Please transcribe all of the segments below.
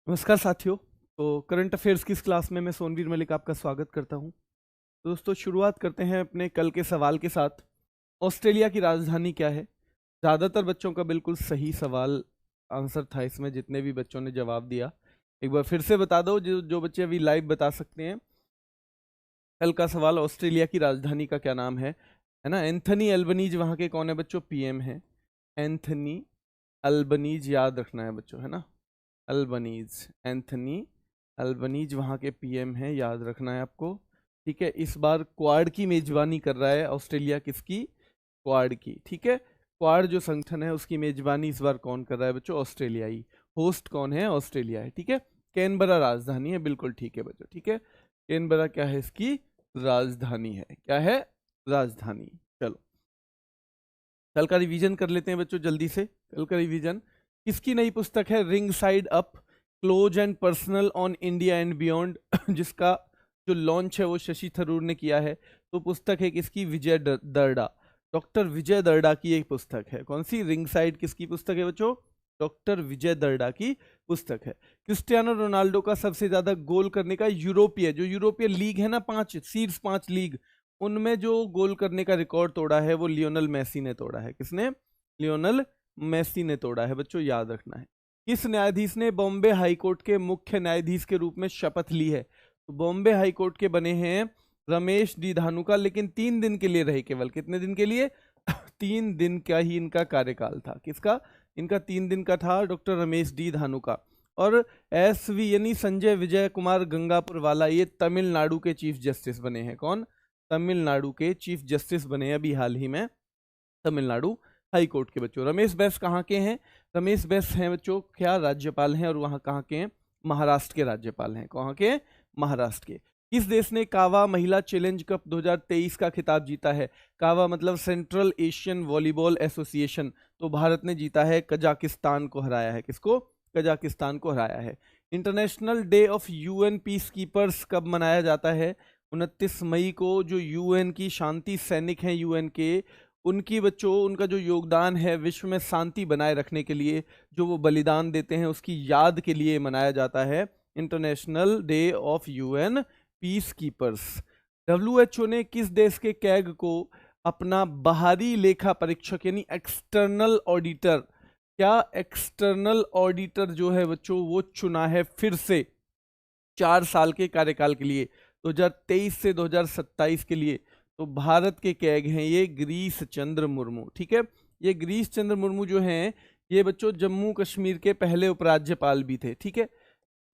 नमस्कार साथियों। तो करंट अफेयर्स की इस क्लास में मैं सोनवीर मलिक आपका स्वागत करता हूं। तो दोस्तों शुरुआत करते हैं अपने कल के सवाल के साथ। ऑस्ट्रेलिया की राजधानी क्या है? ज़्यादातर बच्चों का बिल्कुल सही सवाल आंसर था इसमें, जितने भी बच्चों ने जवाब दिया। एक बार फिर से बता दो, जो जो बच्चे अभी लाइव बता सकते हैं। कल का सवाल, ऑस्ट्रेलिया की राजधानी का क्या नाम है ना? एंथनी अल्बनीज वहाँ के कौन है बच्चों? पीएम है। एंथनी अल्बनीज याद रखना है बच्चों, है ना? अल्बनीज, एंथनी अल्बनीज वहाँ के पीएम हैं, याद रखना है आपको। ठीक है, इस बार क्वाड की मेजबानी कर रहा है ऑस्ट्रेलिया। किसकी? क्वाड की। ठीक है, क्वाड जो संगठन है उसकी मेजबानी इस बार कौन कर रहा है बच्चों? ऑस्ट्रेलियाई। होस्ट कौन है? ऑस्ट्रेलिया है। ठीक है, कैनबरा राजधानी है, बिल्कुल ठीक है बच्चों। ठीक है, कैनबरा क्या है? इसकी राजधानी है। क्या है? राजधानी। चलो कल का रिवीजन कर लेते हैं बच्चों जल्दी से। कल का रिवीजन, किसकी नई पुस्तक है? Ring side up, close and personal on India and beyond जिसका जो लॉन्च है वो शशि थरूर ने किया है। तो पुस्तक है किसकी? विजय दर्डा, डॉक्टर विजय दर्डा की एक पुस्तक है। कौन सी? रिंग साइड किसकी पुस्तक है बच्चों? डॉक्टर विजय दर्डा की पुस्तक है। क्रिस्टियानो रोनाल्डो का सबसे ज्यादा गोल करने का यूरोपीय, जो यूरोपीय लीग है ना, पांच शीर्ष 5 लीग, उनमें जो गोल करने का रिकॉर्ड तोड़ा है वो लियोनल मेसी ने तोड़ा है। किसने? लियोनल मेसी ने तोड़ा है बच्चों, याद रखना है। किस न्यायाधीश ने बॉम्बे हाईकोर्ट के मुख्य न्यायाधीश के रूप में शपथ ली है? तो बॉम्बे हाईकोर्ट के बने हैं रमेश डी धानुका, लेकिन 3 दिन के लिए रहे केवल। कितने दिन के लिए? 3 दिन का ही इनका कार्यकाल था। किसका? इनका 3 दिन का था, डॉक्टर रमेश डी धानुका। और SV यानी संजय विजय कुमार गंगापुर वाला, ये तमिलनाडु के चीफ जस्टिस बने हैं। कौन? तमिलनाडु के चीफ जस्टिस बने हैं अभी हाल ही में, तमिलनाडु हाई कोर्ट के बच्चों। रमेश बैस कहाँ के हैं? रमेश बैस हैं बच्चों क्या? राज्यपाल हैं। और वहाँ कहाँ के हैं? महाराष्ट्र के राज्यपाल हैं। कहाँ के? महाराष्ट्र के। किस देश ने कावा महिला चैलेंज कप 2023 का खिताब जीता है? कावा मतलब सेंट्रल एशियन वॉलीबॉल एसोसिएशन। तो भारत ने जीता है, कजाकिस्तान को हराया है। किसको? कजाकिस्तान को हराया है। International day of UN peace keepers कब मनाया जाता है? 29 मई को। जो UN की शांति सैनिक हैं, UN के, उनकी बच्चों, उनका जो योगदान है विश्व में शांति बनाए रखने के लिए, जो वो बलिदान देते हैं, उसकी याद के लिए मनाया जाता है international day of UN peace keepers. WHO ने किस देश के कैग को अपना बाहरी लेखा परीक्षक यानी एक्सटर्नल ऑडिटर, क्या एक्सटर्नल ऑडिटर जो है बच्चों वो चुना है फिर से 4 साल के कार्यकाल के लिए, 2023 से 2027 के लिए? तो भारत के कैग हैं ये गिरीश चंद्र मुर्मू। ठीक है, ये गिरीश चंद्र मुर्मू जो हैं, ये बच्चों जम्मू कश्मीर के पहले उपराज्यपाल भी थे। ठीक है,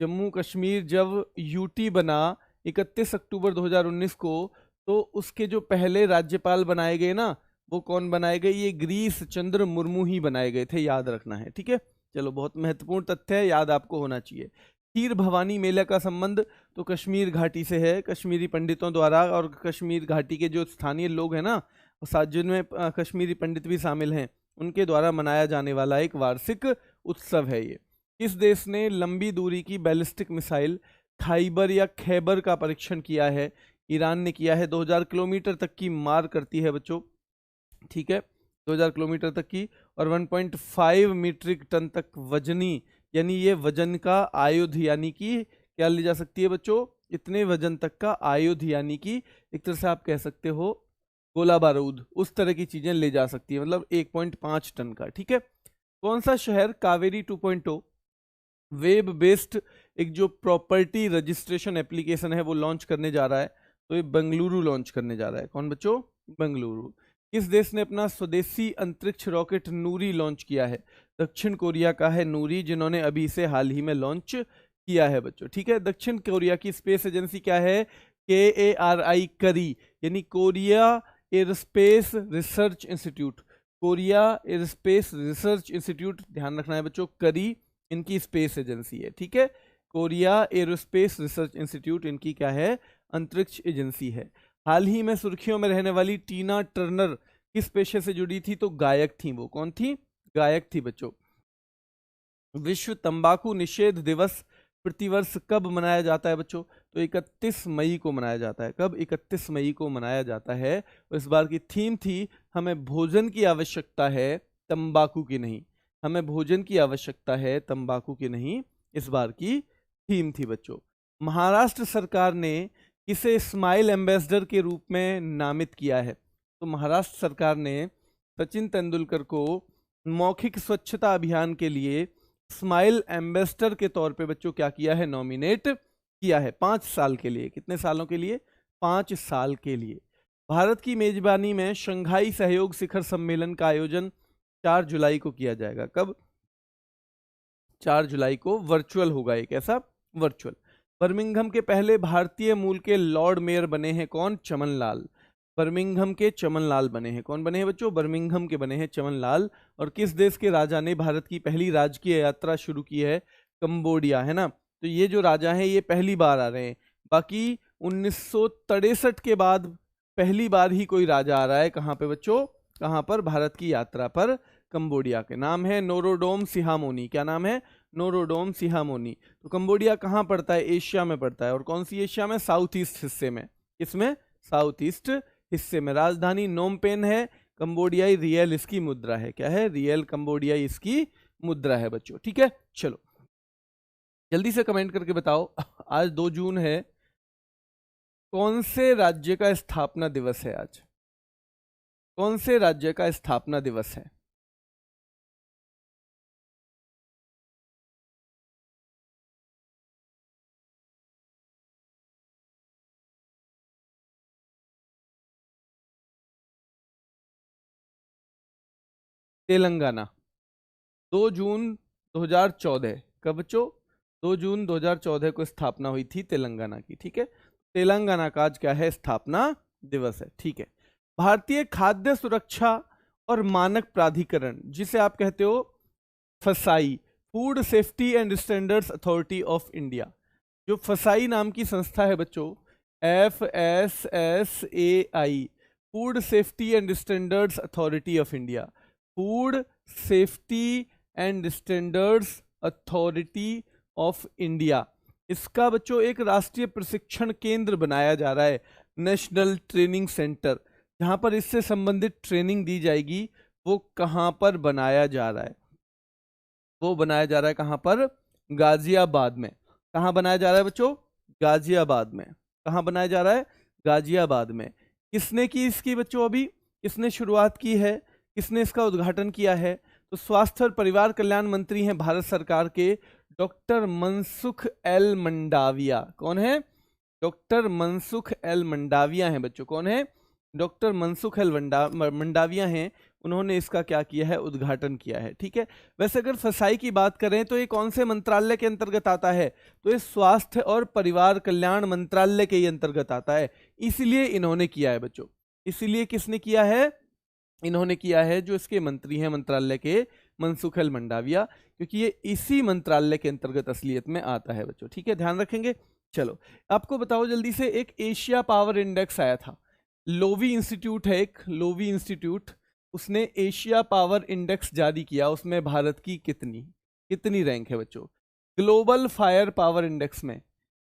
जम्मू कश्मीर जब UT बना 31 अक्टूबर 2019 को, तो उसके जो पहले राज्यपाल बनाए गए ना, वो कौन बनाए गए? ये गिरीश चंद्र मुर्मू ही बनाए गए थे, याद रखना है। ठीक है, चलो बहुत महत्वपूर्ण तथ्य है, याद आपको होना चाहिए। खीर भवानी मेला का संबंध तो कश्मीर घाटी से है, कश्मीरी पंडितों द्वारा। और कश्मीर घाटी के जो स्थानीय लोग हैं ना, जिनमें कश्मीरी पंडित भी शामिल हैं, उनके द्वारा मनाया जाने वाला एक वार्षिक उत्सव है ये। किस देश ने लंबी दूरी की बैलिस्टिक मिसाइल खाइबर या खैबर का परीक्षण किया है? ईरान ने किया है। 2000 किलोमीटर तक की मार करती है बच्चों। ठीक है, 2000 किलोमीटर तक की, और 1.5 मीट्रिक टन तक वजनी, यानी ये वजन का आयुध, यानी कि क्या ले जा सकती है बच्चों? इतने वजन तक का आयुध, यानी कि एक तरह से आप कह सकते हो गोला बारूद, उस तरह की चीजें ले जा सकती है, मतलब 1.5 टन का। ठीक है, कौन सा शहर कावेरी 2.0 वेब बेस्ड एक जो प्रॉपर्टी रजिस्ट्रेशन एप्लीकेशन है वो लॉन्च करने जा रहा है? तो ये बेंगलुरु लॉन्च करने जा रहा है। कौन बच्चों? बेंगलुरु। किस देश ने अपना स्वदेशी अंतरिक्ष रॉकेट नूरी लॉन्च किया है? दक्षिण कोरिया का है नूरी, जिन्होंने अभी इसे हाल ही में लॉन्च किया है बच्चों। ठीक है, दक्षिण कोरिया की स्पेस एजेंसी क्या है? KARI करी, यानी Korea aerospace research institute. Korea aerospace research institute, ध्यान रखना है बच्चों, करी इनकी स्पेस एजेंसी है। ठीक है, कोरिया एरोस्पेस रिसर्च इंस्टीट्यूट इनकी क्या है? अंतरिक्ष एजेंसी है। हाल ही में सुर्खियों में रहने वाली टीना टर्नर किस पेशे से जुड़ी थी? तो गायक थी। वो कौन थी? गायक थी बच्चों। विश्व तंबाकू निषेध दिवस प्रतिवर्ष कब मनाया जाता है बच्चों? तो 31 मई को मनाया जाता है। कब? 31 मई को मनाया जाता है। और इस बार की थीम थी, हमें भोजन की आवश्यकता है, तंबाकू की नहीं। हमें भोजन की आवश्यकता है, तंबाकू की नहीं। इस बार की थीम थी बच्चों। महाराष्ट्र सरकार ने किसे स्माइल एम्बेसडर के रूप में नामित किया है? तो महाराष्ट्र सरकार ने सचिन तेंदुलकर को मौखिक स्वच्छता अभियान के लिए स्माइल एम्बेसडर के तौर पे बच्चों क्या किया है? नॉमिनेट किया है 5 साल के लिए। कितने सालों के लिए? 5 साल के लिए। भारत की मेजबानी में शंघाई सहयोग शिखर सम्मेलन का आयोजन 4 जुलाई को किया जाएगा। कब? 4 जुलाई को वर्चुअल होगा। एक ऐसा वर्चुअल। बर्मिंघम के पहले भारतीय मूल के लॉर्ड मेयर बने हैं कौन? चमनलाल। बर्मिंघम के चमनलाल बने हैं। कौन बने हैं बच्चों? बर्मिंघम के बने हैं चमनलाल। और किस देश के राजा ने भारत की पहली राजकीय यात्रा शुरू की है? कंबोडिया, है ना। तो ये जो राजा हैं ये पहली बार आ रहे हैं। बाकी 1963 के बाद पहली बार ही कोई राजा आ रहा है। कहाँ पे बच्चों? कहाँ पर? भारत की यात्रा पर। कंबोडिया के नाम है नोरोडोम सिहामोनी। क्या नाम है? Norodom Sihamoni. तो कंबोडिया कहाँ पड़ता है? एशिया में पड़ता है। और कौन सी एशिया में? साउथ ईस्ट हिस्से में। इसमें साउथ ईस्ट हिस्से में। राजधानी नोम पेन है। कंबोडियाई रियल इसकी मुद्रा है। क्या है? रियल कंबोडियाई इसकी मुद्रा है बच्चों। ठीक है, चलो जल्दी से कमेंट करके बताओ आज 2 जून है, कौन से राज्य का स्थापना दिवस है आज? कौन से राज्य का स्थापना दिवस है? तेलंगाना। 2 जून 2014। कब बच्चों? 2 जून 2014 को स्थापना हुई थी तेलंगाना की। ठीक है, तेलंगाना का आज क्या है? स्थापना दिवस है। ठीक है। भारतीय खाद्य सुरक्षा और मानक प्राधिकरण, जिसे आप कहते हो फसाई, food safety and standards authority of India, जो फसाई नाम की संस्था है बच्चों, FSSAI, food safety and standards authority of India, food safety and standards authority of India, इसका बच्चों एक राष्ट्रीय प्रशिक्षण केंद्र बनाया जा रहा है, नेशनल ट्रेनिंग सेंटर, जहां पर इससे संबंधित ट्रेनिंग दी जाएगी। वो कहां पर बनाया जा रहा है? वो बनाया जा रहा है कहां पर? गाजियाबाद में। कहां बनाया जा रहा है बच्चों? गाजियाबाद में। कहां बनाया जा रहा है? गाजियाबाद में। किसने की इसकी बच्चों? अभी किसने शुरुआत की है? किसने इसका उद्घाटन किया है? तो स्वास्थ्य और परिवार कल्याण मंत्री हैं भारत सरकार के डॉक्टर मनसुख एल मंडाविया। कौन है? डॉक्टर मनसुख एल मंडाविया हैं बच्चों। कौन है? डॉक्टर मनसुख एल मंडाविया हैं। उन्होंने इसका क्या किया है? उद्घाटन किया है। ठीक है। वैसे अगर फसाई की बात करें तो ये कौन से मंत्रालय के अंतर्गत आता है? तो ये स्वास्थ्य और परिवार कल्याण मंत्रालय के ही अंतर्गत आता है। इसीलिए इन्होंने किया है बच्चों। इसीलिए किसने किया है? इन्होंने किया है जो इसके मंत्री हैं मंत्रालय के, मनसुख एल मंडाविया, क्योंकि ये इसी मंत्रालय के अंतर्गत असलियत में आता है बच्चों। ठीक है, ध्यान रखेंगे। चलो आपको बताओ जल्दी से, एक एशिया पावर इंडेक्स आया था, लोवी इंस्टीट्यूट है एक, लोवी इंस्टीट्यूट, उसने एशिया पावर इंडेक्स जारी किया। उसमें भारत की कितनी रैंक है बच्चों? ग्लोबल फायर पावर इंडेक्स में,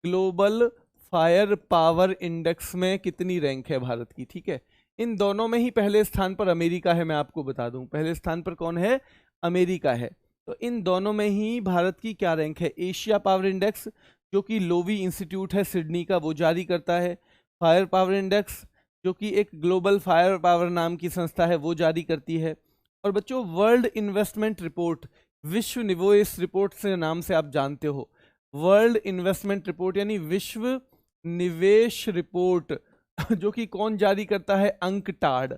ग्लोबल फायर पावर इंडेक्स में कितनी रैंक है भारत की? ठीक है, इन दोनों में ही पहले स्थान पर अमेरिका है। मैं आपको बता दूं, पहले स्थान पर कौन है? अमेरिका है। तो इन दोनों में ही भारत की क्या रैंक है? एशिया पावर इंडेक्स, जो कि लोवी इंस्टीट्यूट है सिडनी का, वो जारी करता है। फायर पावर इंडेक्स, जो कि एक ग्लोबल फायर पावर नाम की संस्था है, वो जारी करती है। और बच्चों वर्ल्ड इन्वेस्टमेंट रिपोर्ट, विश्व निवेश रिपोर्ट से नाम से आप जानते हो, वर्ल्ड इन्वेस्टमेंट रिपोर्ट यानी विश्व निवेश रिपोर्ट, जो कि कौन जारी करता है? अंकटाड।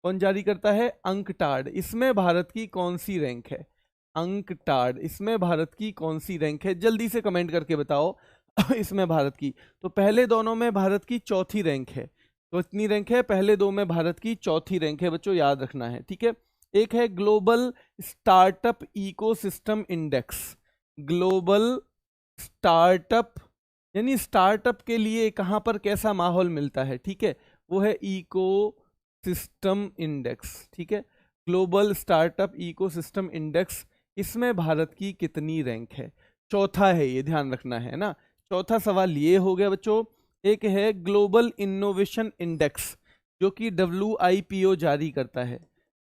कौन जारी करता है? अंकटाड। इसमें भारत की कौन सी रैंक है? अंकटाड, इसमें भारत की कौन सी रैंक है? जल्दी से कमेंट करके बताओ इसमें भारत की। तो पहले दोनों में भारत की चौथी रैंक है। तो इतनी रैंक है, पहले दो में भारत की चौथी रैंक है बच्चों, याद रखना है। ठीक है, एक है global startup ecosystem index, global startup यानी स्टार्टअप के लिए कहां पर कैसा माहौल मिलता है, ठीक है, वो है इको सिस्टम इंडेक्स। ठीक है, ग्लोबल स्टार्टअप इकोसिस्टम इंडेक्स, इसमें भारत की कितनी रैंक है? चौथा है ये, ध्यान रखना है ना। चौथा सवाल ये हो गया बच्चों। एक है ग्लोबल इनोवेशन इंडेक्स, जो कि WIPO जारी करता है।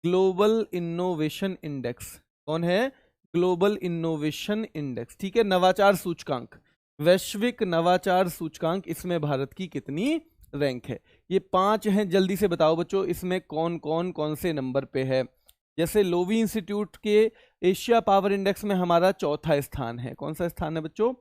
ग्लोबल इनोवेशन इंडेक्स कौन है? ग्लोबल इनोवेशन इंडेक्स, ठीक है, नवाचार सूचकांक, वैश्विक नवाचार सूचकांक, इसमें भारत की कितनी रैंक है? ये 5 हैं, जल्दी से बताओ बच्चों इसमें कौन से नंबर पे है। जैसे लोवी इंस्टीट्यूट के एशिया पावर इंडेक्स में हमारा चौथा स्थान है। कौन सा स्थान है बच्चों?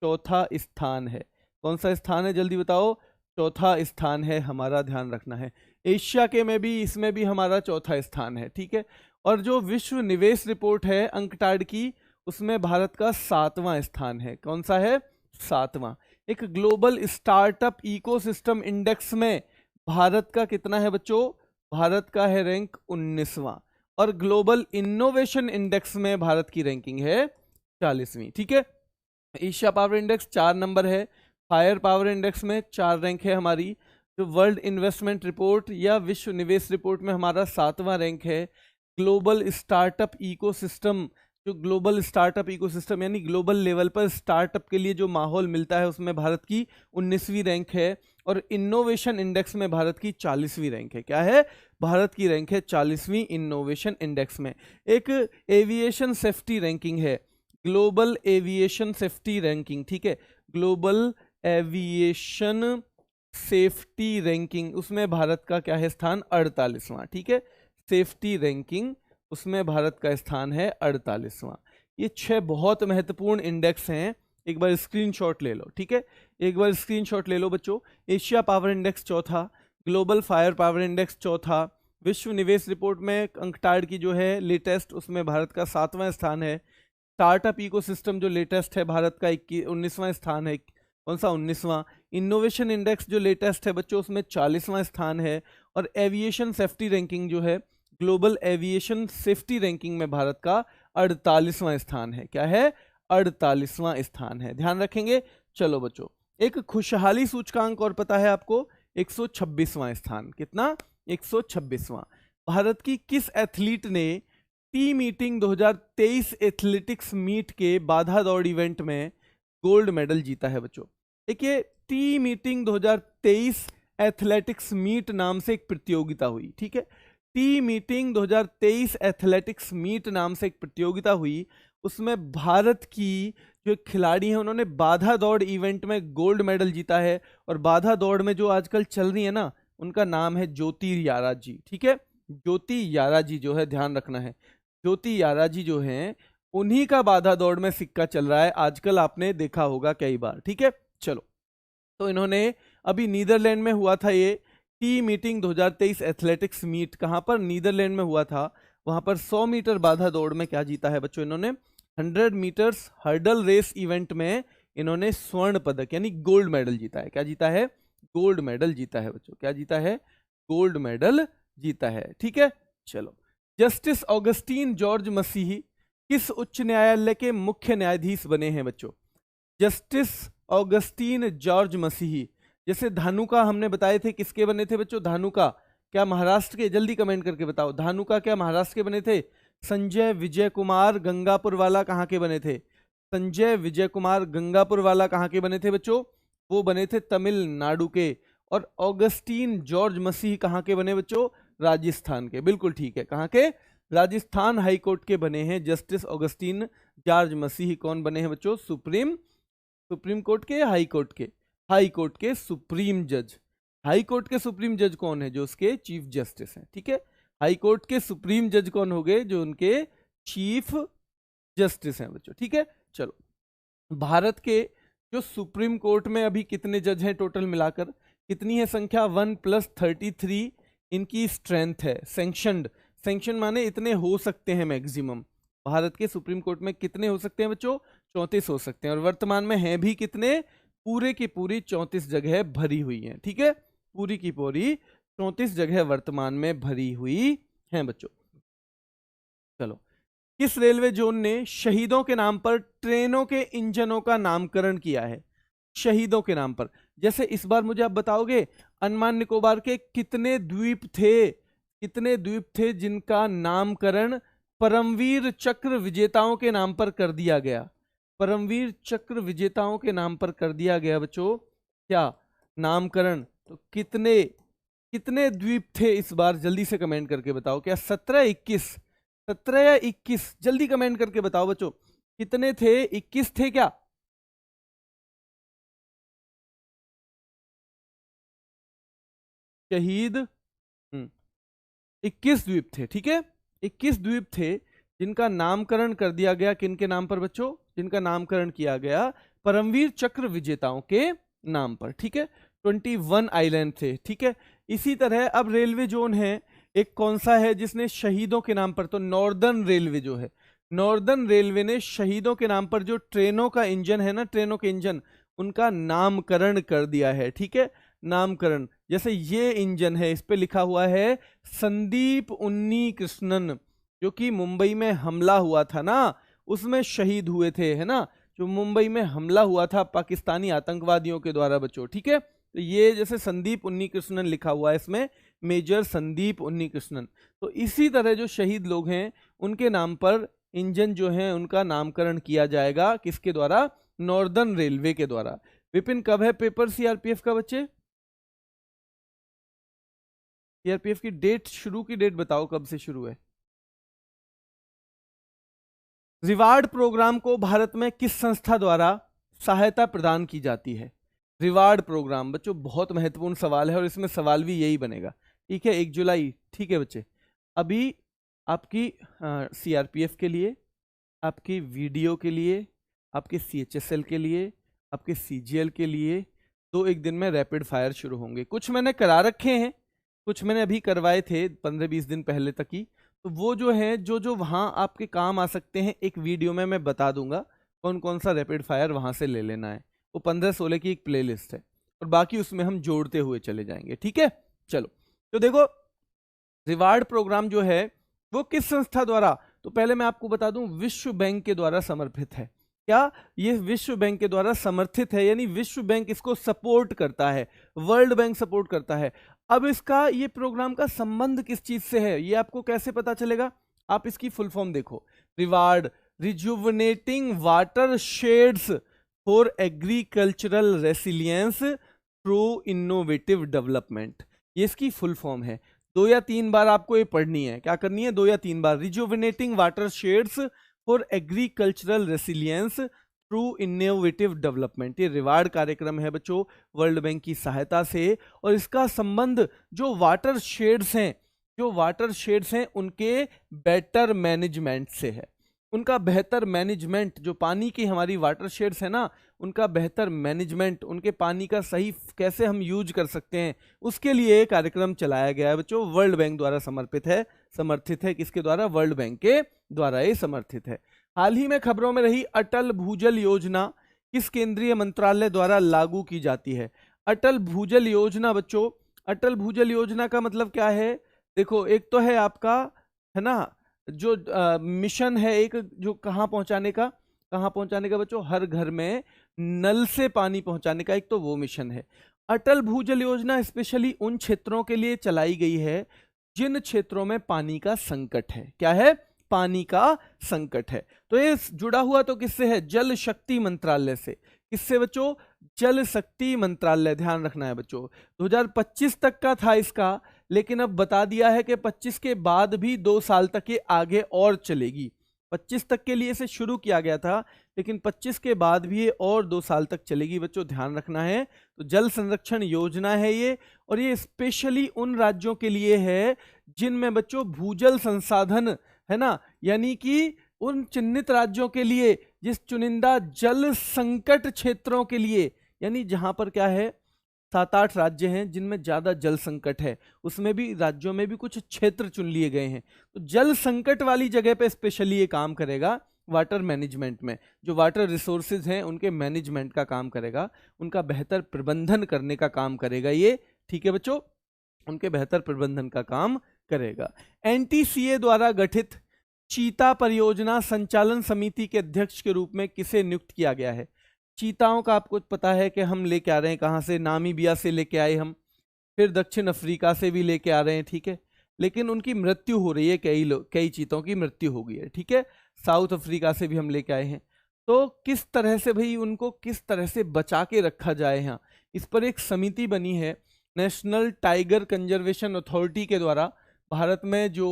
चौथा स्थान है। कौन सा स्थान है जल्दी बताओ? चौथा स्थान है हमारा, ध्यान रखना है। एशिया के में भी, इसमें भी हमारा चौथा स्थान है, ठीक है। और जो विश्व निवेश रिपोर्ट है अंकटाड की, उसमें भारत का 7वां स्थान है। कौन सा है? 7वां। एक ग्लोबल स्टार्टअप इकोसिस्टम इंडेक्स में भारत का कितना है बच्चों? भारत का है रैंक 19वां। और ग्लोबल इनोवेशन इंडेक्स में भारत की रैंकिंग है 40वीं, ठीक है। एशिया पावर इंडेक्स 4 नंबर है, फायर पावर इंडेक्स में 4 रैंक है हमारी, जो वर्ल्ड इन्वेस्टमेंट रिपोर्ट या विश्व निवेश रिपोर्ट में हमारा 7वां रैंक है। ग्लोबल स्टार्टअप इकोसिस्टम, जो ग्लोबल स्टार्टअप इकोसिस्टम यानी ग्लोबल लेवल पर स्टार्टअप के लिए जो माहौल मिलता है, उसमें भारत की 19वीं रैंक है। और इनोवेशन इंडेक्स में भारत की 40वीं रैंक है। क्या है? भारत की रैंक है 40वीं इनोवेशन इंडेक्स में। एक एविएशन सेफ्टी रैंकिंग है, ग्लोबल एविएशन सेफ्टी रैंकिंग, ठीक है, ग्लोबल एविएशन सेफ्टी रैंकिंग, उसमें भारत का क्या है स्थान? 48वां, ठीक है। सेफ्टी रैंकिंग, उसमें भारत का स्थान है 48वां। ये 6 बहुत महत्वपूर्ण इंडेक्स हैं, एक बार स्क्रीनशॉट ले लो, ठीक है, एक बार स्क्रीनशॉट ले लो बच्चों। एशिया पावर इंडेक्स चौथा, ग्लोबल फायर पावर इंडेक्स चौथा, विश्व निवेश रिपोर्ट में अंकटाड की जो है लेटेस्ट, उसमें भारत का 7वां स्थान है। स्टार्टअप इकोसिस्टम जो लेटेस्ट है भारत का 19वां स्थान है। कौन सा? 19वां। इनोवेशन इंडेक्स जो लेटेस्ट है बच्चों, उसमें 40वां स्थान है। और एविएशन सेफ्टी रैंकिंग जो है, ग्लोबल एविएशन सेफ्टी रैंकिंग में भारत का 48वां स्थान है। क्या है? 48वां स्थान है, ध्यान रखेंगे। चलो बच्चों, एक खुशहाली सूचकांक और पता है आपको, 126वां स्थान। कितना? 126वां। भारत की किस एथलीट ने टी मीटिंग 2023 एथलेटिक्स मीट के बाधा दौड़ इवेंट में गोल्ड मेडल जीता है बच्चों? देखिए, टी मीटिंग 2023 एथलेटिक्स मीट नाम से एक प्रतियोगिता हुई, ठीक है। टी मीटिंग 2023 एथलेटिक्स मीट नाम से एक प्रतियोगिता हुई, उसमें भारत की जो खिलाड़ी हैं उन्होंने बाधा दौड़ इवेंट में गोल्ड मेडल जीता है। और बाधा दौड़ में जो आजकल चल रही है ना, उनका नाम है ज्योति यारा जी, ठीक है। ज्योति यारा जी जो है, ध्यान रखना है, ज्योति यारा जी जो हैं, उन्हीं का बाधा दौड़ में सिक्का चल रहा है आजकल, आपने देखा होगा कई बार, ठीक है। चलो, तो इन्होंने अभी नीदरलैंड में हुआ था ये टी मीटिंग 2023 एथलेटिक्स मीट, कहां पर? नीदरलैंड में हुआ था। वहां पर 100 मीटर बाधा दौड़ में क्या जीता है बच्चों? इन्होंने 100 मीटर्स हर्डल रेस इवेंट में इन्होंने स्वर्ण पदक यानी गोल्ड मेडल जीता है। क्या जीता है? गोल्ड मेडल जीता है बच्चों। क्या जीता है? गोल्ड मेडल जीता है, ठीक है। चलो, जस्टिस ऑगस्टीन जॉर्ज मसीही किस उच्च न्यायालय के मुख्य न्यायाधीश बने हैं बच्चों? जस्टिस ऑगस्टीन जॉर्ज मसीही, जैसे धानुका हमने बताए थे, किसके बने थे बच्चों? धानुका क्या महाराष्ट्र के? जल्दी कमेंट करके बताओ, धानुका क्या महाराष्ट्र के बने थे? संजय विजय कुमार गंगापुर वाला कहाँ के बने थे? संजय विजय कुमार गंगापुर वाला कहाँ के बने थे बच्चों? वो बने थे तमिलनाडु के। और ऑगस्टीन जॉर्ज मसीह कहाँ के बने बच्चों? राजस्थान के। बिल्कुल ठीक है, कहाँ के? राजस्थान हाई कोर्ट के बने हैं जस्टिस ऑगस्टीन जॉर्ज मसीह। कौन बने हैं बच्चों? सुप्रीम कोर्ट के, हाई कोर्ट के? हाई कोर्ट के सुप्रीम जज। हाई कोर्ट के सुप्रीम जज कौन है? जो उसके चीफ जस्टिस हैं, ठीक है। हाई कोर्ट के सुप्रीम जज कौन हो गए? जो उनके चीफ जस्टिस हैं बच्चों, ठीक है। चलो, भारत के जो सुप्रीम कोर्ट में अभी कितने जज हैं टोटल मिलाकर? कितनी है संख्या? 1+33 इनकी स्ट्रेंथ है। सैंक्शन माने इतने हो सकते हैं मैक्सिमम। भारत के सुप्रीम कोर्ट में कितने हो सकते हैं बच्चों? 34 हो सकते हैं। और वर्तमान में हैं भी कितने? पूरे की पूरी 34 जगह भरी हुई हैं, ठीक है। पूरी की पूरी 34 जगह वर्तमान में भरी हुई हैं बच्चों। चलो, किस रेलवे जोन ने शहीदों के नाम पर ट्रेनों के इंजनों का नामकरण किया है? शहीदों के नाम पर। जैसे इस बार मुझे आप बताओगे, अंडमान निकोबार के कितने द्वीप थे? कितने द्वीप थे जिनका नामकरण परमवीर चक्र विजेताओं के नाम पर कर दिया गया? परमवीर चक्र विजेताओं के नाम पर कर दिया गया बच्चों क्या नामकरण? तो कितने द्वीप थे इस बार? जल्दी से कमेंट करके बताओ। क्या 17, 21? 17 या 21? जल्दी कमेंट करके बताओ बच्चों, कितने थे? 21 थे क्या? शहीद 21 द्वीप थे, ठीक है। 21 द्वीप थे जिनका नामकरण कर दिया गया, किनके नाम पर बच्चों? जिनका नामकरण किया गया परमवीर चक्र विजेताओं के नाम पर, ठीक है। 21 आइलैंड थे, ठीक है। इसी तरह अब रेलवे जोन है एक, कौन सा है जिसने शहीदों के नाम पर? तो नॉर्दर्न रेलवे जो है, नॉर्दर्न रेलवे ने शहीदों के नाम पर जो ट्रेनों का इंजन है ना, ट्रेनों के इंजन, उनका नामकरण कर दिया है, ठीक है। नामकरण, जैसे ये इंजन है, इस पे लिखा हुआ है संदीप उन्नी कृष्णन, जो कि मुंबई में हमला हुआ था ना, उसमें शहीद हुए थे, है ना। जो मुंबई में हमला हुआ था पाकिस्तानी आतंकवादियों के द्वारा बच्चों, ठीक है। तो ये जैसे संदीप उन्नी कृष्णन लिखा हुआ है इसमें, मेजर संदीप उन्नी कृष्णन। तो इसी तरह जो शहीद लोग हैं उनके नाम पर इंजन जो है उनका नामकरण किया जाएगा, किसके द्वारा? नॉर्दर्न रेलवे के द्वारा। विपिन, कब है पेपर सीआरपीएफ का बच्चे? सीआरपीएफ की डेट, शुरू की डेट बताओ, कब से शुरू है? रिवार्ड प्रोग्राम को भारत में किस संस्था द्वारा सहायता प्रदान की जाती है? रिवार्ड प्रोग्राम बच्चों बहुत महत्वपूर्ण सवाल है और इसमें सवाल भी यही बनेगा, ठीक है। 1 जुलाई, ठीक है बच्चे। अभी आपकी सीआरपीएफ के लिए, आपकी वीडियो के लिए, आपके सीएचएसएल के लिए, आपके सीजीएल के लिए 2-1 दिन में रैपिड फायर शुरू होंगे। कुछ मैंने करा रखे हैं, कुछ मैंने अभी करवाए थे 15-20 दिन पहले तक ही। तो वो जो है, जो जो वहाँ आपके काम आ सकते हैं, एक वीडियो में मैं बता दूंगा कौन कौन सा रैपिड फायर वहाँ से ले लेना है। वो 15-16 की एक प्लेलिस्ट है और बाकी उसमें हम जोड़ते हुए चले जाएंगे, ठीक है। चलो, तो देखो रिवार्ड प्रोग्राम जो है वो किस संस्था द्वारा? तो पहले मैं आपको बता दूं, विश्व बैंक के द्वारा समर्पित है। क्या ये विश्व बैंक के द्वारा समर्थित है? यानी विश्व बैंक इसको सपोर्ट करता है, वर्ल्ड बैंक सपोर्ट करता है। अब इसका, ये प्रोग्राम का संबंध किस चीज से है, ये आपको कैसे पता चलेगा? आप इसकी फुल फॉर्म देखो, रिवार्ड rejuvenating watersheds for agricultural resilience through innovative development, ये इसकी फुल फॉर्म है। 2 या 3 बार आपको ये पढ़नी है। क्या करनी है? 2 या 3 बार। Rejuvenating watersheds for agricultural resilience through innovative development, ये रिवार्ड कार्यक्रम है बच्चों, वर्ल्ड बैंक की सहायता से। और इसका संबंध जो वाटर शेड्स हैं, जो वाटर शेड्स हैं उनके बेटर मैनेजमेंट से है। उनका बेहतर मैनेजमेंट, जो पानी की हमारी वाटर शेड्स है ना, उनका बेहतर मैनेजमेंट, उनके पानी का सही कैसे हम यूज कर सकते हैं, उसके लिए कार्यक्रम चलाया गया है बच्चों। वर्ल्ड बैंक द्वारा समर्पित है, समर्थित है। किसके द्वारा? वर्ल्ड बैंक के द्वारा ये समर्थित है। हाल ही में खबरों में रही अटल भूजल योजना किस केंद्रीय मंत्रालय द्वारा लागू की जाती है? अटल भूजल योजना बच्चों, अटल भूजल योजना का मतलब क्या है? देखो, एक तो है आपका, है ना, जो मिशन है एक, जो कहाँ पहुंचाने का, कहाँ पहुंचाने का बच्चों? हर घर में नल से पानी पहुंचाने का, एक तो वो मिशन है। अटल भूजल योजना स्पेशली उन क्षेत्रों के लिए चलाई गई है जिन क्षेत्रों में पानी का संकट है। क्या है? पानी का संकट है। तो ये जुड़ा हुआ तो किससे है? जल शक्ति मंत्रालय से। किससे बच्चों? जल शक्ति मंत्रालय। ध्यान रखना है बच्चों, 2025 तक का था इसका, लेकिन अब बता दिया है कि 25 के बाद भी 2 साल तक ये आगे और चलेगी। 25 तक के लिए इसे शुरू किया गया था, लेकिन 25 के बाद भी ये और 2 साल तक चलेगी बच्चों, ध्यान रखना है। तो जल संरक्षण योजना है ये, और ये स्पेशली उन राज्यों के लिए है जिनमें बच्चों भूजल संसाधन है ना, यानी कि उन चिन्हित राज्यों के लिए, जिस चुनिंदा जल संकट क्षेत्रों के लिए, यानी जहां पर क्या है 7-8 राज्य हैं जिनमें ज्यादा जल संकट है, उसमें भी राज्यों में भी कुछ क्षेत्र चुन लिए गए हैं। तो जल संकट वाली जगह पे स्पेशली ये काम करेगा, वाटर मैनेजमेंट में, जो वाटर रिसोर्सेज हैं उनके मैनेजमेंट का काम करेगा, उनका बेहतर प्रबंधन करने का काम करेगा ये, ठीक है बच्चों, उनके बेहतर प्रबंधन का काम करेगा। एनटीसीए द्वारा गठित चीता परियोजना संचालन समिति के अध्यक्ष के रूप में किसे नियुक्त किया गया है? चीताओं का आपको पता है कि हम लेके आ रहे हैं कहाँ से? नामीबिया से लेके आए हम, फिर दक्षिण अफ्रीका से भी लेके आ रहे हैं, ठीक है, लेकिन उनकी मृत्यु हो रही है, कई चीतों की मृत्यु हो गई है, ठीक है। साउथ अफ्रीका से भी हम लेके आए हैं। तो किस तरह से भाई उनको किस तरह से बचा के रखा जाए, यहाँ इस पर एक समिति बनी है नेशनल टाइगर कंजर्वेशन अथॉरिटी के द्वारा। भारत में जो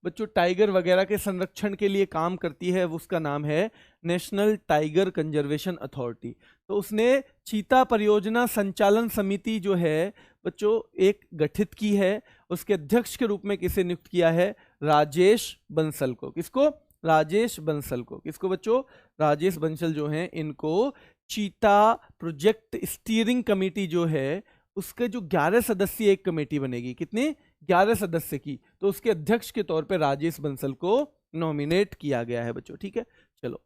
बच्चों टाइगर वगैरह के संरक्षण के लिए काम करती है, उसका नाम है नेशनल टाइगर कंजर्वेशन अथॉरिटी। तो उसने चीता परियोजना संचालन समिति जो है बच्चों एक गठित की है, उसके अध्यक्ष के रूप में किसे नियुक्त किया है? राजेश बंसल को। किसको? राजेश बंसल को। किसको बच्चों? राजेश बंसल जो हैं इनको चीता प्रोजेक्ट स्टीयरिंग कमेटी जो है उसके जो 11 सदस्यीय एक कमेटी बनेगी, कितनी? 11 सदस्य की, तो उसके अध्यक्ष के तौर पे राजेश बंसल को नॉमिनेट किया गया है बच्चों। ठीक है, चलो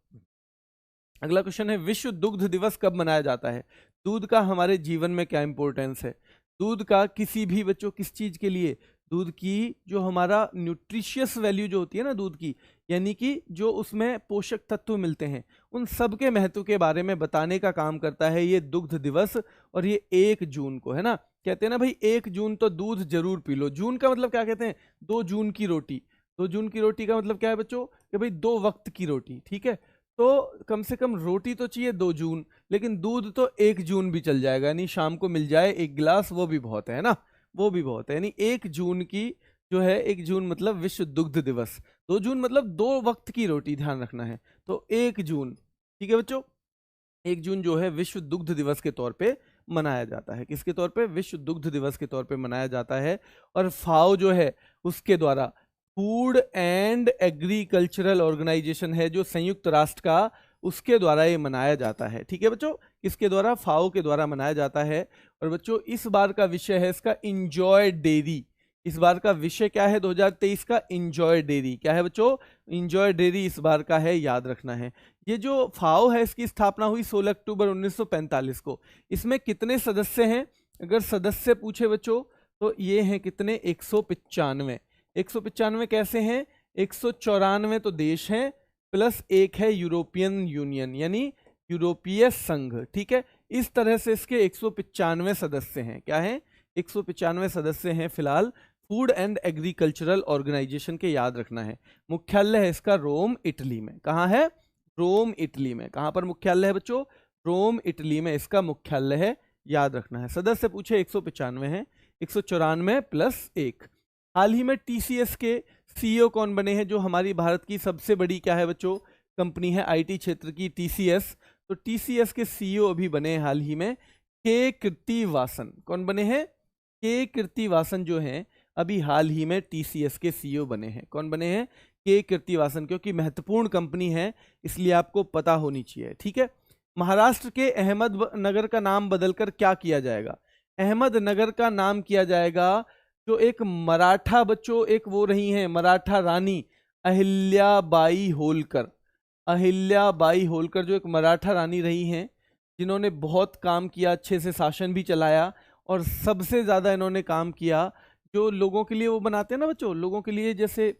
अगला क्वेश्चन है, विश्व दुग्ध दिवस कब मनाया जाता है? दूध का हमारे जीवन में क्या इंपॉर्टेंस है? दूध का किसी भी बच्चों किस चीज के लिए? दूध की जो हमारा न्यूट्रिशियस वैल्यू जो होती है ना दूध की, यानी कि जो उसमें पोषक तत्व मिलते हैं, उन सब के महत्व के बारे में बताने का काम करता है ये दुग्ध दिवस। और ये 1 जून को है ना, कहते हैं ना भाई 1 जून तो दूध जरूर पी लो। जून का मतलब क्या कहते हैं? 2 जून की रोटी। 2 जून की रोटी का मतलब क्या है बच्चों? कि भाई 2 वक्त की रोटी। ठीक है, तो कम से कम रोटी तो चाहिए 2 जून, लेकिन दूध तो 1 जून भी चल जाएगा, यानी शाम को मिल जाए 1 गिलास, वो भी बहुत है ना, वो भी बहुत है। यानी 1 जून की जो है, 1 जून मतलब विश्व दुग्ध दिवस, 2 जून मतलब 2 वक्त की रोटी, ध्यान रखना है। तो 1 जून, ठीक है बच्चों, 1 जून जो है विश्व दुग्ध दिवस के तौर पे मनाया जाता है। किसके तौर पे? विश्व दुग्ध दिवस के तौर पे मनाया जाता है। और फाओ जो है उसके द्वारा, फूड एंड एग्रीकल्चरल ऑर्गेनाइजेशन है जो संयुक्त राष्ट्र का, उसके द्वारा ये मनाया जाता है। ठीक है बच्चों, किसके द्वारा? फाओ के द्वारा मनाया जाता है। और बच्चों इस बार का विषय है इसका इंजॉय डेयरी। इस बार का विषय क्या है 2023 का? Enjoy dairy. क्या है बच्चों? इंजॉय डेयरी इस बार का है, याद रखना है। ये जो फाओ है इसकी स्थापना हुई 16 अक्टूबर 1945 को। इसमें कितने सदस्य हैं? अगर सदस्य पूछे बच्चों तो ये हैं कितने? 195। 195 कैसे हैं? 194 तो देश हैं, प्लस 1 है यूरोपियन यूनियन यानी यूरोपीय संघ। ठीक है, इस तरह से इसके 195 सदस्य हैं। क्या हैं? 195 सदस्य हैं फिलहाल फूड एंड एग्रीकल्चरल ऑर्गेनाइजेशन के, याद रखना है। मुख्यालय है इसका रोम, इटली में। कहाँ है? रोम, इटली में। कहाँ पर मुख्यालय है बच्चों? रोम, इटली में इसका मुख्यालय है, याद रखना है। सदस्य पूछे 195 हैं, 194 प्लस 1। हाल ही में टीसीएस के सीईओ कौन बने हैं? जो हमारी भारत की सबसे बड़ी क्या है बच्चों? कंपनी है आईटी क्षेत्र की, टीसीएस। तो टीसीएस के सीईओ अभी बने हैं हाल ही में के कीर्तिवासन। कौन बने हैं? के कीर्तिवासन जो हैं अभी हाल ही में टीसीएस के सीईओ बने हैं। कौन बने हैं? के कीर्तिवासन, क्योंकि महत्वपूर्ण कंपनी है इसलिए आपको पता होनी चाहिए। ठीक है, महाराष्ट्र के अहमदनगर का नाम बदलकर क्या किया जाएगा? अहमदनगर का नाम किया जाएगा, जो एक मराठा बच्चों एक वो रही हैं मराठा रानी अहिल्याबाई होलकर। अहिल्याबाई होलकर जो एक मराठा रानी रही हैं, जिन्होंने बहुत काम किया, अच्छे से शासन भी चलाया, और सबसे ज़्यादा इन्होंने काम किया जो लोगों के लिए वो बनाते हैं ना बच्चों, लोगों के लिए जैसे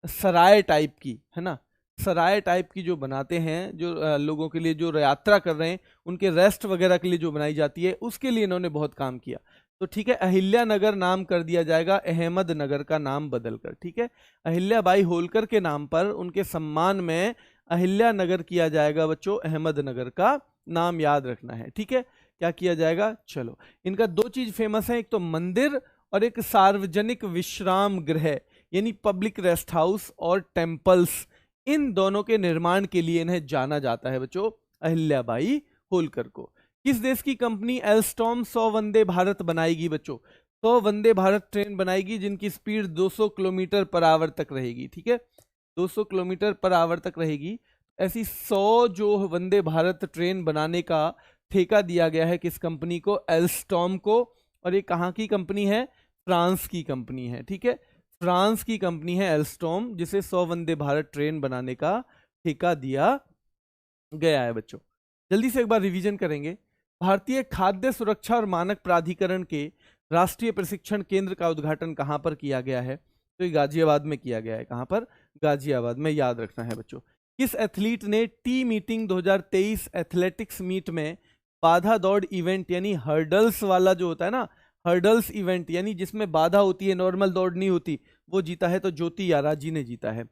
सराय टाइप की, है ना, सराय टाइप की जो बनाते हैं, जो लोगों के लिए जो यात्रा कर रहे हैं उनके रेस्ट वगैरह के लिए जो बनाई जाती है, उसके लिए इन्होंने बहुत काम किया। तो ठीक है, अहिल्यानगर नाम कर दिया जाएगा अहमदनगर का नाम बदलकर। ठीक है, अहिल्याबाई होलकर के नाम पर उनके सम्मान में अहिल्यानगर किया जाएगा बच्चों, अहमदनगर का नाम याद रखना है। ठीक है, क्या किया जाएगा? चलो, इनका 2 चीज फेमस है, एक तो मंदिर और एक सार्वजनिक विश्राम गृह यानी पब्लिक रेस्ट हाउस और टेम्पल्स। इन दोनों के निर्माण के लिए इन्हें जाना जाता है बच्चों, अहिल्याबाई होलकर को। किस देश की कंपनी एल्स्टॉम 100 वंदे भारत बनाएगी बच्चों? 100 वंदे भारत ट्रेन बनाएगी जिनकी स्पीड 200 किलोमीटर पर आवर तक रहेगी। ठीक है, 200 किलोमीटर पर आवर तक रहेगी। ऐसी 100 जो वंदे भारत ट्रेन बनाने का ठेका दिया गया है किस कंपनी को? एल्स्टॉम को। और ये कहाँ की कंपनी है? फ्रांस की कंपनी है। ठीक है, फ्रांस की कंपनी है एल्स्टॉम, जिसे 100 वंदे भारत ट्रेन बनाने का ठेका दिया गया है बच्चों। जल्दी से एक बार रिवीजन करेंगे। भारतीय खाद्य सुरक्षा और मानक प्राधिकरण के राष्ट्रीय प्रशिक्षण केंद्र का उद्घाटन कहाँ पर किया गया है? तो ये गाजियाबाद में किया गया है। कहाँ पर? गाजियाबाद में, याद रखना है बच्चों। किस एथलीट ने टी मीटिंग 2023 एथलेटिक्स मीट में बाधा दौड़ इवेंट यानी हर्डल्स वाला जो होता है ना, हर्डल्स इवेंट यानी जिसमें बाधा होती है, नॉर्मल दौड़ नहीं होती, वो जीता है? तो ज्योति याराजी ने जीता है।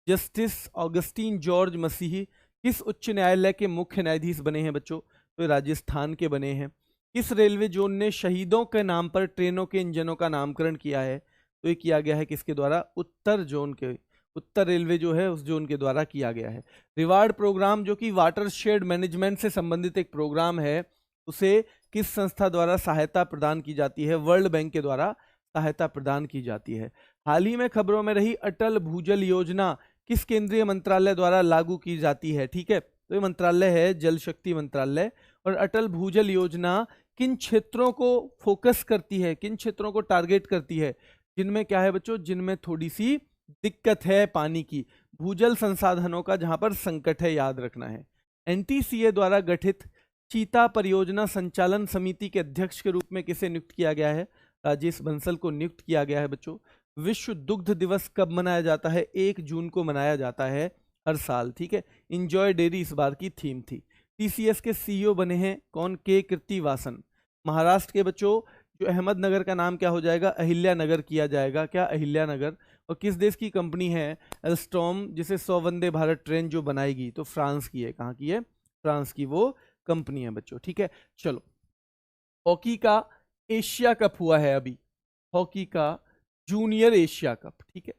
जस्टिस ऑगस्टीन जॉर्ज मसीही किस उच्च न्यायालय के मुख्य न्यायाधीश बने हैं बच्चों? तो राजस्थान के बने हैं। किस रेलवे जोन ने शहीदों के नाम पर ट्रेनों के इंजनों का नामकरण किया है? तो ये किया गया है किसके द्वारा? उत्तर जोन के, उत्तर रेलवे जो है उस जोन के द्वारा किया गया है। रिवार्ड प्रोग्राम जो कि वाटरशेड मैनेजमेंट से संबंधित एक प्रोग्राम है, उसे किस संस्था द्वारा सहायता प्रदान की जाती है? वर्ल्ड बैंक के द्वारा सहायता प्रदान की जाती है। हाल ही में खबरों में रही अटल भूजल योजना किस केंद्रीय मंत्रालय द्वारा लागू की जाती है? ठीक है, तो ये मंत्रालय है जल शक्ति मंत्रालय। और अटल भूजल योजना किन क्षेत्रों को फोकस करती है, किन क्षेत्रों को टारगेट करती है? जिनमें क्या है बच्चों? जिनमें थोड़ी सी दिक्कत है पानी की, भूजल संसाधनों का जहां पर संकट है, याद रखना है। एनटीसीए द्वारा गठित चीता परियोजना संचालन समिति के अध्यक्ष के रूप में किसे नियुक्त किया गया है? राजेश बंसल को नियुक्त किया गया है बच्चों। विश्व दुग्ध दिवस कब मनाया जाता है? 1 जून को मनाया जाता है हर साल। ठीक है, इंजॉय डेयरी इस बार की थीम थी। टीसीएस के सीईओ बने हैं कौन? के कृतिवासन। महाराष्ट्र के बच्चों जो अहमदनगर का नाम क्या हो जाएगा? अहिल्या नगर किया जाएगा। क्या? अहिल्या नगर। और किस देश की कंपनी है एल्स्टॉम, जिसे 100 वंदे भारत ट्रेन जो बनाएगी? तो फ्रांस की है। कहाँ की है? फ्रांस की वो कंपनी है बच्चों। ठीक है, चलो हॉकी का एशिया कप हुआ है अभी, हॉकी का जूनियर एशिया कप। ठीक है,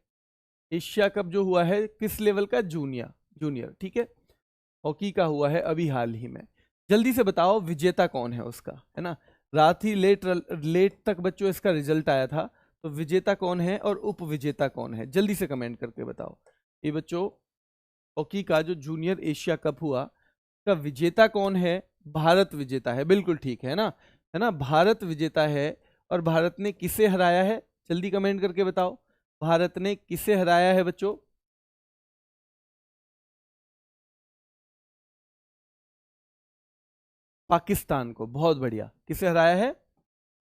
एशिया कप जो हुआ है किस लेवल का? Junior, junior. ठीक है, हॉकी का हुआ है अभी हाल ही में। जल्दी से बताओ विजेता कौन है उसका, है ना? रात ही लेट तक बच्चों इसका रिजल्ट आया था, तो विजेता कौन है और उप विजेता कौन है? जल्दी से कमेंट करके बताओ। ये बच्चों हॉकी का जो जूनियर एशिया कप हुआ का विजेता कौन है? भारत विजेता है, बिल्कुल ठीक है ना, है ना, भारत विजेता है। और भारत ने किसे हराया है? जल्दी कमेंट करके बताओ, भारत ने किसे हराया है बच्चों? पाकिस्तान को। बहुत बढ़िया, किसे हराया है?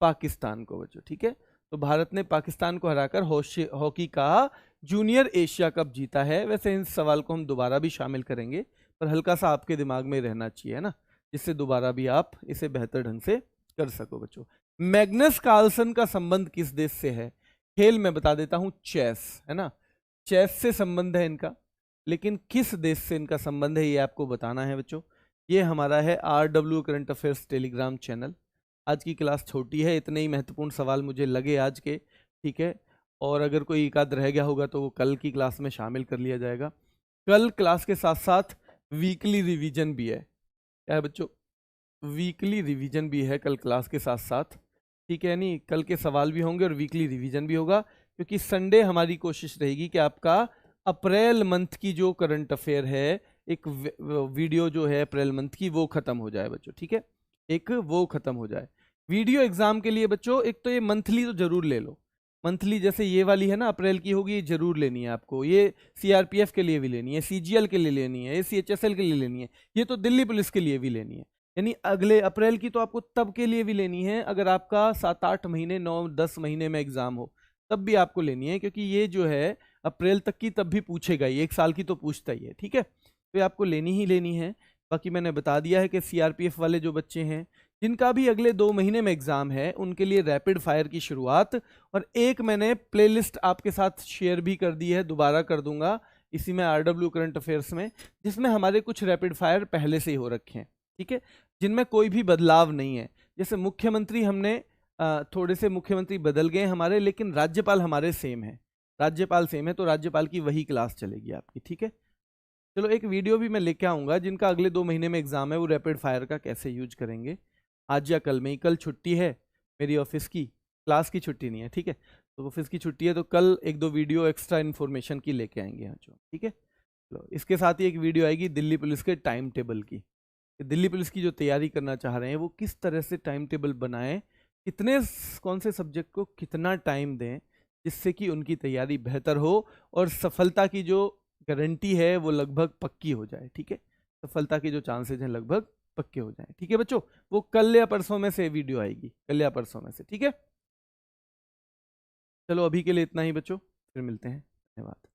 पाकिस्तान को बच्चों। ठीक है, तो भारत ने पाकिस्तान को हराकर हॉकी का जूनियर एशिया कप जीता है। वैसे इन सवाल को हम दोबारा भी शामिल करेंगे, पर हल्का सा आपके दिमाग में रहना चाहिए, है ना, जिससे दोबारा भी आप इसे बेहतर ढंग से कर सको बच्चों। मैग्नस कार्लसन का संबंध किस देश से है? खेल में बता देता हूं, चेस, है ना, चेस से संबंध है इनका, लेकिन किस देश से इनका संबंध है ये आपको बताना है बच्चों। ये हमारा है RW current affairs Telegram channel. आज की क्लास छोटी है, इतने ही महत्वपूर्ण सवाल मुझे लगे आज के। ठीक है, और अगर कोई एक आध रह गया होगा तो वो कल की क्लास में शामिल कर लिया जाएगा। कल क्लास के साथ साथ वीकली रिवीजन भी है। क्या है बच्चों? वीकली रिवीजन भी है कल क्लास के साथ साथ। ठीक है, नहीं कल के सवाल भी होंगे और वीकली रिवीजन भी होगा, क्योंकि संडे हमारी कोशिश रहेगी कि आपका अप्रैल मंथ की जो करंट अफेयर है, एक वीडियो जो है अप्रैल मंथ की, वो खत्म हो जाए बच्चों। ठीक है, एक वो खत्म हो जाए। वीडियो एग्जाम के लिए बच्चों एक तो ये मंथली तो जरूर ले लो, मंथली जैसे ये वाली है ना अप्रैल की होगी, ये जरूर लेनी है आपको। ये सीआरपीएफ के लिए भी लेनी है, सीजीएल के लिए लेनी है, ये सीएचएसएल के लिए लेनी है, ये तो दिल्ली पुलिस के लिए भी लेनी है। यानी अगले अप्रैल की तो आपको तब के लिए भी लेनी है अगर आपका 7-8 महीने 9-10 महीने में एग्जाम हो, तब भी आपको लेनी है, क्योंकि ये जो है अप्रैल तक की तब भी पूछेगा ही, 1 साल की तो पूछता ही है। ठीक है, तो ये आपको लेनी ही लेनी है। बाकी मैंने बता दिया है कि सीआरपीएफ वाले जो बच्चे हैं जिनका भी अगले 2 महीने में एग्जाम है, उनके लिए रैपिड फायर की शुरुआत, और एक मैंने प्लेलिस्ट आपके साथ शेयर भी कर दी है, दोबारा कर दूंगा इसी में RW करंट अफेयर्स में, जिसमें हमारे कुछ रैपिड फायर पहले से ही हो रखे हैं। ठीक है, जिनमें कोई भी बदलाव नहीं है। जैसे मुख्यमंत्री हमने थोड़े से मुख्यमंत्री बदल गए हमारे, लेकिन राज्यपाल हमारे सेम है, राज्यपाल सेम है, तो राज्यपाल की वही क्लास चलेगी आपकी। ठीक है, चलो एक वीडियो भी मैं लेके आऊंगा जिनका अगले 2 महीने में एग्जाम है, वो रैपिड फायर का कैसे यूज करेंगे, आज या कल में ही। कल छुट्टी है मेरी ऑफिस की, क्लास की छुट्टी नहीं है। ठीक है, तो ऑफिस की छुट्टी है, तो कल 1-2 वीडियो एक्स्ट्रा इन्फॉर्मेशन की लेके आएंगे यहाँ जो। ठीक है, चलो इसके साथ ही एक वीडियो आएगी दिल्ली पुलिस के टाइम टेबल की, दिल्ली पुलिस की जो तैयारी करना चाह रहे हैं वो किस तरह से टाइम टेबल बनाएं, कितने कौन से सब्जेक्ट को कितना टाइम दें, जिससे कि उनकी तैयारी बेहतर हो और सफलता की जो गारंटी है वो लगभग पक्की हो जाए। ठीक है, सफलता के जो चांसेस हैं लगभग पक्के हो जाएं। ठीक है बच्चों, वो कल या परसों में से वीडियो आएगी, कल या परसों में से। ठीक है, चलो अभी के लिए इतना ही बच्चों, फिर मिलते हैं, धन्यवाद।